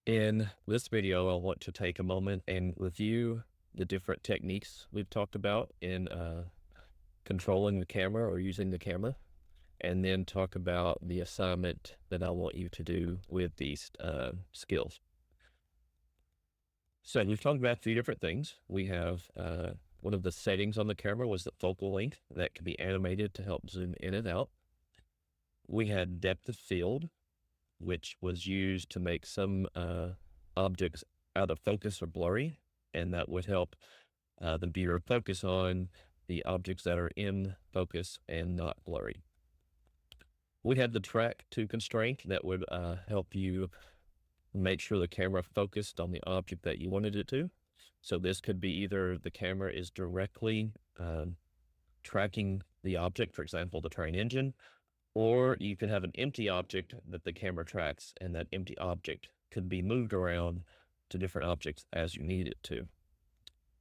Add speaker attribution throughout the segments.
Speaker 1: In this video, I want to take a moment and review the different techniques we've talked about in controlling the camera or using the camera, and then talk about the assignment that I want you to do with these skills. So we've talked about 3 different things. We have one of the settings on the camera was the focal length that can be animated to help zoom in and out. We had depth of field, which was used to make some objects out of focus or blurry, and that would help the viewer focus on the objects that are in focus and not blurry. We had the track to constraint that would help you make sure the camera focused on the object that you wanted it to. So this could be either the camera is directly tracking the object, for example, the train engine, or you could have an empty object that the camera tracks, and that empty object could be moved around to different objects as you need it to.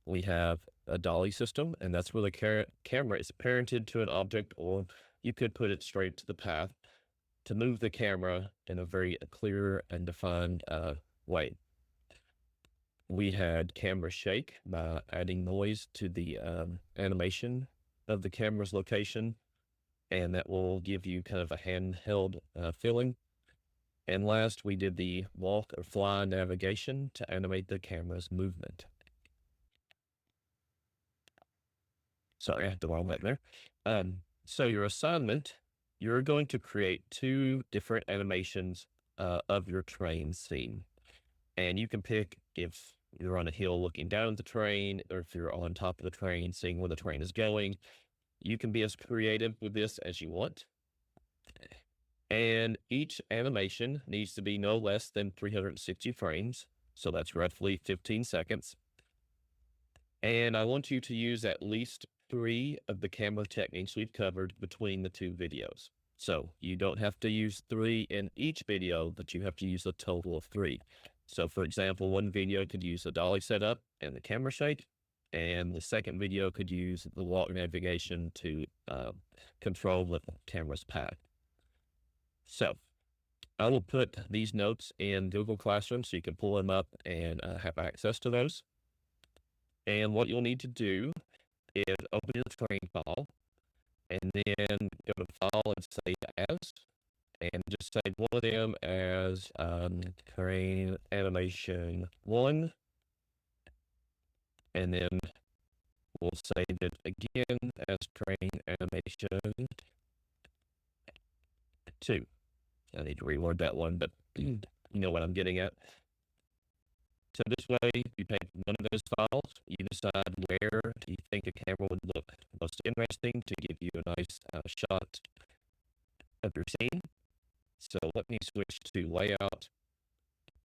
Speaker 1: We have a dolly system, and that's where the camera is parented to an object, or you could put it straight to the path to move the camera in a very clear and defined way. We had camera shake by adding noise to the animation of the camera's location, and that will give you kind of a handheld feeling. And last, we did the walk or fly navigation to animate the camera's movement. Sorry, I had the wrong button there. So your assignment, you're going to create 2 different animations of your train scene. And you can pick if you're on a hill looking down at the train, or if you're on top of the train, seeing where the train is going. You can be as creative with this as you want. And each animation needs to be no less than 360 frames. So that's roughly 15 seconds. And I want you to use at least 3 of the camera techniques we've covered between the 2 videos. So you don't have to use 3 in each video, but you have to use a total of 3. So for example, one video could use the dolly setup and the camera shake, and the second video could use the walk navigation to control the camera's path. So I will put these notes in Google Classroom so you can pull them up and have access to those. And what you'll need to do is open your train file, and then go to file and say as, and just save one of them as train animation 1, and then we'll save it again as train animation 2. I need to reword that one, but you know what I'm getting at. So this way, you take one of those files, you decide where you think the camera would look most interesting to give you a nice shot of your scene. So let me switch to layout.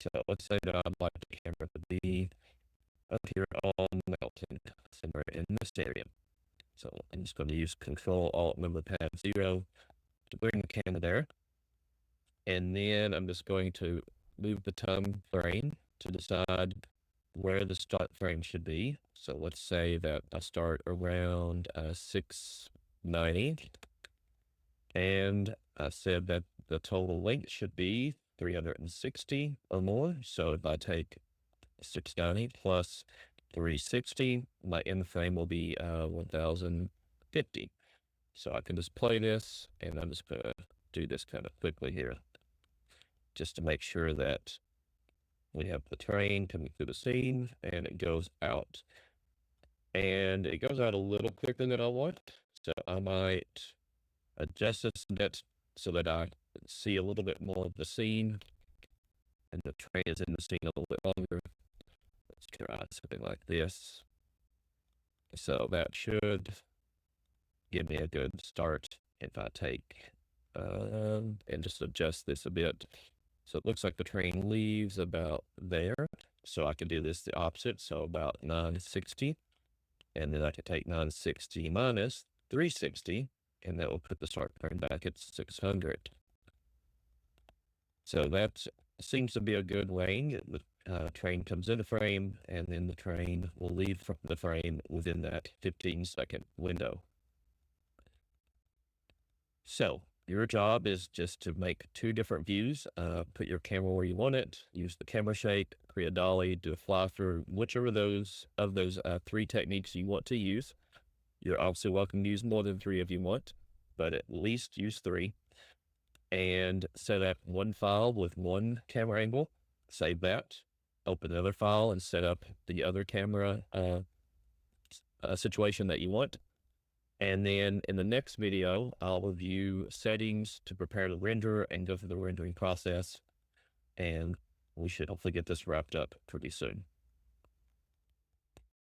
Speaker 1: So let's say that I'd like the camera to be up here on the mountain, somewhere in this area. So I'm just going to use Control-Alt-Number-Pad 0 to bring the camera there. And then I'm just going to move the time frame to decide where the start frame should be. So let's say that I start around 6:90, and I said that the total length should be 360 or more. So if I take 690 plus 360, my end frame will be 1050. So I can just play this, and I'm just going to do this kind of quickly here, just to make sure that we have the train coming through the scene, and it goes out. And it goes out a little quicker than I want, so I might adjust this a bit so that I see a little bit more of the scene, and the train is in the scene a little bit longer. Let's try something like this. So that should give me a good start if I take and just adjust this a bit. So it looks like the train leaves about there. So I can do this the opposite. So about 960. And then I can take 960 minus 360. And that will put the start frame back at 600. So that seems to be a good way. The train comes in the frame, and then the train will leave from the frame within that 15-second window. So Your job is just to make two different views, put your camera where you want it, use the camera shake, create a dolly, do a fly through, whichever of those three techniques you want to use. You're also welcome to use more than three if you want, but at least use three. And set up one file with one camera angle, save that, open another file and set up the other camera situation that you want. And then in the next video, I'll review settings to prepare the render and go through the rendering process. And we should hopefully get this wrapped up pretty soon.